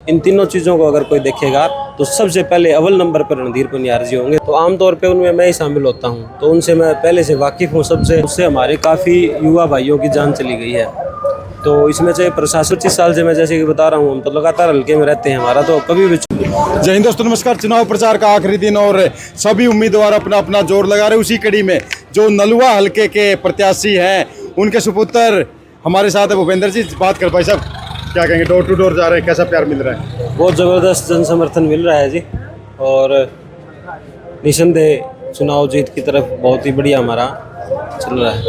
इन तीनों चीज़ों को अगर कोई देखेगा तो सबसे पहले अव्वल नंबर पर रणधीर पनियार जी होंगे। तो आमतौर पे उनमें मैं ही शामिल होता हूँ, तो उनसे मैं पहले से वाकिफ़ हूँ सबसे। उससे हमारे काफ़ी युवा भाइयों की जान चली गई है। तो इसमें से प्रशासन 25 साल से मैं जैसे कि बता रहा हूँ, हम तो लगातार हल्के में रहते हैं, हमारा तो कभी भी। जय हिंद दोस्तों, नमस्कार। चुनाव प्रचार का आखिरी दिन और सभी उम्मीदवार अपना अपना जोर लगा रहे। उसी कड़ी में जो नलवा हलके के प्रत्याशी हैं उनके सुपुत्र हमारे साथ है भूपेंद्र जी। बात कर भाई साहब, क्या कहेंगे, डोर टू डोर जा रहे हैं, कैसा प्यार मिल रहा है? बहुत ज़बरदस्त जन समर्थन मिल रहा है जी, और निसंदेह चुनाव जीत की तरफ बहुत ही बढ़िया हमारा चल रहा है।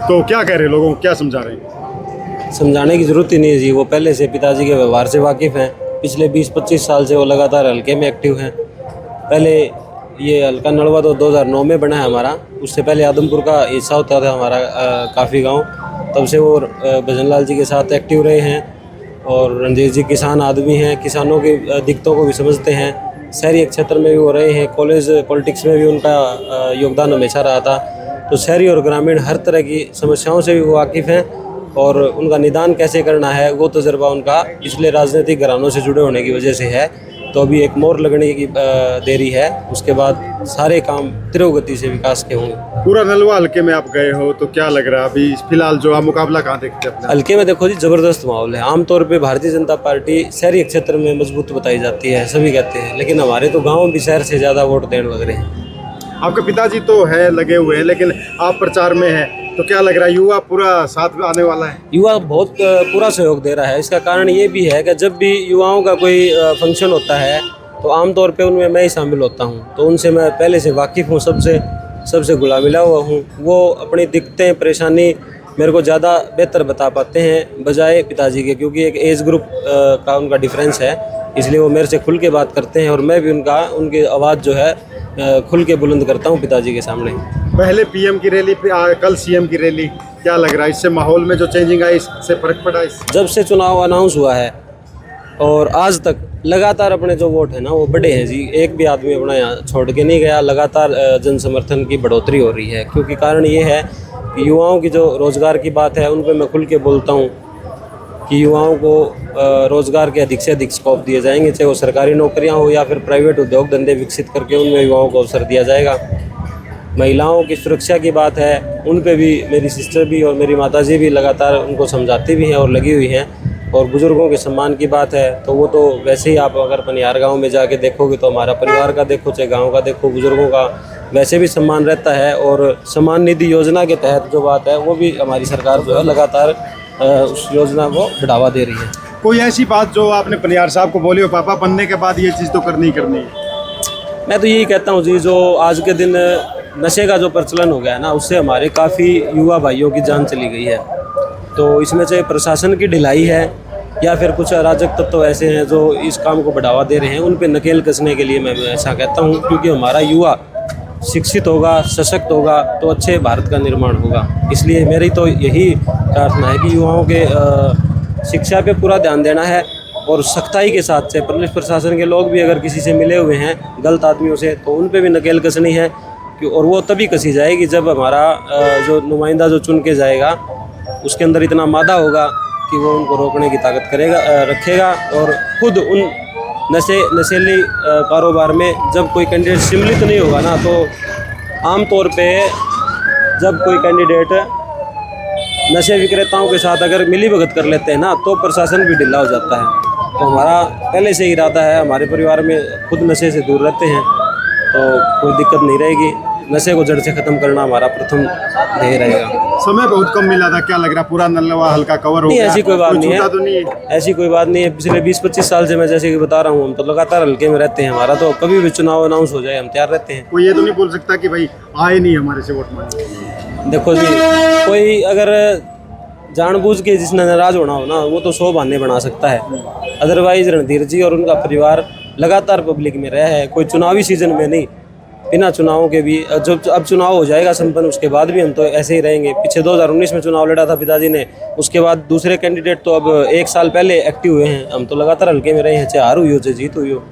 तो क्या कह रहे हैं, लोगों को क्या समझा रहे हैं? समझाने की ज़रूरत ही नहीं है जी, वो पहले से पिताजी के व्यवहार से वाकिफ़ हैं। पिछले 20-25 साल से वो लगातार हल्के में एक्टिव हैं। पहले ये हल्का नलवा तो 2009 में बना है हमारा, उससे पहले आदमपुर का हिस्सा होता था हमारा काफ़ी गांव। तब से वो भजनलाल जी के साथ एक्टिव रहे हैं। और रणधीर जी किसान आदमी हैं, किसानों की दिक्कतों को भी समझते हैं। शहरी क्षेत्र में भी वो रहे हैं, कॉलेज पॉलिटिक्स में भी उनका योगदान हमेशा रहा था। तो शहरी और ग्रामीण हर तरह की समस्याओं से भी वो वाकिफ़ हैं, और उनका निदान कैसे करना है वो तजर्बा उनका पिछले राजनीतिक घरानों से जुड़े होने की वजह से है। तो अभी एक मोड़ लगने की देरी है, उसके बाद सारे काम तीव्र से विकास के होंगे। पूरा नलवा हलके में आप गए हो तो क्या लग रहा है अभी फिलहाल जो आप मुकाबला कहाँ देखते हैं अपना? हल्के में देखो जी, ज़बरदस्त माहौल है। आमतौर पे भारतीय जनता पार्टी शहरी क्षेत्र में मजबूत बताई जाती है, सभी कहते हैं, लेकिन हमारे तो गाँव भी शहर से ज़्यादा वोट देने लग रहे हैं। आपके पिताजी तो है लगे हुए हैं, लेकिन आप प्रचार में हैं, तो क्या लग रहा है, युवा पूरा साथ में आने वाला है? युवा बहुत पूरा सहयोग दे रहा है। इसका कारण ये भी है कि जब भी युवाओं का कोई फंक्शन होता है तो आमतौर पे उनमें मैं ही शामिल होता हूँ। तो उनसे मैं पहले से वाकिफ़ हूँ, सबसे घुला मिला हुआ हूँ। वो अपनी दिक्कतें परेशानी मेरे को ज़्यादा बेहतर बता पाते हैं बजाय पिताजी के, क्योंकि एक एज ग्रुप का उनका डिफरेंस है, इसलिए वो मेरे से खुल के बात करते हैं और मैं भी उनकी आवाज़ जो है खुल के बुलंद करता हूँ पिताजी के सामने। पहले पीएम की रैली, कल सीएम की रैली, क्या लग रहा है, इससे माहौल में जो चेंजिंग आई इससे फर्क पड़ा? जब से चुनाव अनाउंस हुआ है और आज तक लगातार अपने जो वोट है ना वो बढ़े हैं जी। एक भी आदमी अपना यहाँ छोड़ के नहीं गया। लगातार जन समर्थन की बढ़ोतरी हो रही है, क्योंकि कारण ये है कि युवाओं की जो रोज़गार की बात है उन पर मैं खुल के बोलता हूँ कि युवाओं को रोज़गार के अधिक से अधिक स्कोप दिए जाएंगे, चाहे वो सरकारी नौकरियां हो या फिर प्राइवेट उद्योग धंधे विकसित करके उनमें युवाओं को अवसर दिया जाएगा। महिलाओं की सुरक्षा की बात है, उन पे भी मेरी सिस्टर भी और मेरी माताजी भी लगातार उनको समझाती भी हैं और लगी हुई हैं। और बुज़ुर्गों के सम्मान की बात है तो वो तो वैसे ही आप अगर पनियार गाँव में जाके देखोगे तो हमारा परिवार का देखो चाहे गाँव का देखो, बुज़ुर्गों का वैसे भी सम्मान रहता है। और सम्मान निधि योजना के तहत जो बात है वो भी हमारी सरकार जो है लगातार उस योजना को बढ़ावा दे रही है। कोई ऐसी बात जो आपने पनियार साहब को बोली हो, पापा बनने के बाद ये चीज़ तो करनी ही करनी है? मैं तो यही कहता हूँ जी, जो आज के दिन नशे का जो प्रचलन हो गया है ना, उससे हमारे काफ़ी युवा भाइयों की जान चली गई है। तो इसमें चाहे प्रशासन की ढिलाई है या फिर कुछ अराजक तत्व ऐसे हैं जो इस काम को बढ़ावा दे रहे हैं, उन पे नकेल कसने के लिए मैं ऐसा कहता हूँ। क्योंकि हमारा युवा शिक्षित होगा, सशक्त होगा तो अच्छे भारत का निर्माण होगा। इसलिए मेरी तो यही प्रार्थना है कि युवाओं के शिक्षा पे पूरा ध्यान देना है और सख्ताई के साथ से पुलिस प्रशासन के लोग भी अगर किसी से मिले हुए हैं गलत आदमियों से तो उन पे भी नकेल कसनी है। और वो तभी कसी जाएगी जब हमारा जो नुमाइंदा जो चुन के जाएगा उसके अंदर इतना मादा होगा कि वो उनको रोकने की ताकत रखेगा। और खुद उन नशेली कारोबार में जब कोई कैंडिडेट सम्मिलित नहीं होगा ना, तो आमतौर पे जब कोई कैंडिडेट नशे विक्रेताओं के साथ अगर मिली भगत कर लेते हैं ना तो प्रशासन भी ढीला हो जाता है। तो हमारा पहले से ही इरादा है, हमारे परिवार में खुद नशे से दूर रहते हैं तो कोई दिक्कत नहीं रहेगी। नशे को जड़ से ख़त्म करना हमारा प्रथम ध्येय रहेगा। समय बहुत कम मिला था, क्या लग रहा है पूरा नलवा हल्का कवर हो गया? ऐसी कोई बात नहीं है, तो नहीं है? ऐसी कोई बात नहीं है। पिछले 20-25 साल से मैं जैसे कि बता रहा हूँ, हम तो लगातार हल्के में रहते हैं। हमारा तो कभी भी चुनाव अनाउंस हो जाए हम तैयार रहते हैं। कोई ये तो नहीं बोल सकता कि भाई आए नहीं हमारे से वोट मांगे। देखो जी, कोई अगर जानबूझ के जिसने नाराज होना हो ना वो तो 100 बहाने बना सकता है। अदरवाइज रणधीर जी और उनका परिवार लगातार पब्लिक में रहा है, कोई चुनावी सीजन में नहीं, बिना चुनावों के भी। जब अब चुनाव हो जाएगा संपन्न उसके बाद भी हम तो ऐसे ही रहेंगे। पीछे 2019 में चुनाव लड़ा था पिताजी ने, उसके बाद दूसरे कैंडिडेट तो अब 1 साल पहले एक्टिव हुए हैं। हम तो लगातार हल्के में रहे हैं, चाहे हार हुई हो चाहे जीत हुई हो।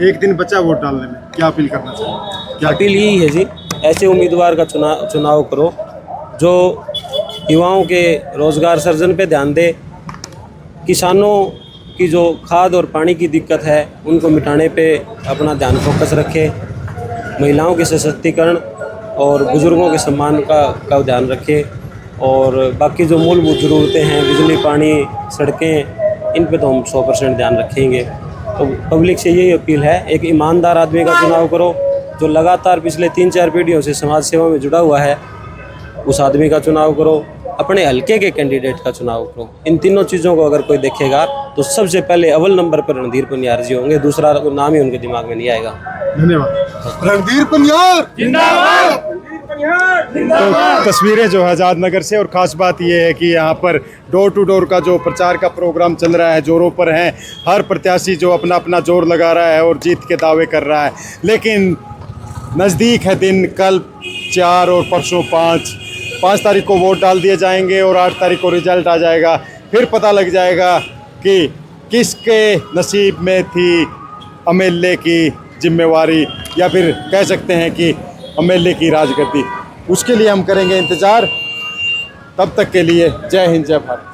एक दिन बचा वोट डालने में, क्या अपील करना चाहिए? क्या अपील यही है जी, ऐसे उम्मीदवार का चुनाव करो जो युवाओं के रोज़गार सर्जन पे ध्यान दे, किसानों की जो खाद और पानी की दिक्कत है उनको मिटाने पे अपना ध्यान फोकस रखे, महिलाओं के सशक्तिकरण और बुज़ुर्गों के सम्मान का ध्यान रखे, और बाकी जो मूलभूत ज़रूरतें हैं बिजली, पानी, सड़कें, इन पे तो हम 100% ध्यान रखेंगे। तो पब्लिक से यही अपील है, एक ईमानदार आदमी का चुनाव करो जो लगातार पिछले 3-4 पीढ़ियों से समाज सेवा में जुड़ा हुआ है, उस आदमी का चुनाव करो, अपने हलके के कैंडिडेट का चुनाव करो। इन तीनों चीज़ों को अगर कोई देखेगा तो सबसे पहले अव्वल नंबर पर रणधीर पनियार जी होंगे, दूसरा नाम ही उनके दिमाग में नहीं आएगा। धन्यवाद। रणधीर पनियार जिंदाबाद। तो तस्वीरें जो है आज़ाद नगर से, और ख़ास बात ये है कि यहाँ पर डोर टू डोर का जो प्रचार का प्रोग्राम चल रहा है, जोरों पर है। हर प्रत्याशी जो अपना अपना जोर लगा रहा है और जीत के दावे कर रहा है, लेकिन नज़दीक है दिन। कल 4 और परसों 5 तारीख को वोट डाल दिए जाएंगे और 8 तारीख को रिजल्ट आ जाएगा। फिर पता लग जाएगा कि किसके नसीब में थी एमएलए की जिम्मेवारी, या फिर कह सकते हैं कि एमएलए की राजगद्दी। उसके लिए हम करेंगे इंतज़ार। तब तक के लिए जय हिंद, जय भारत।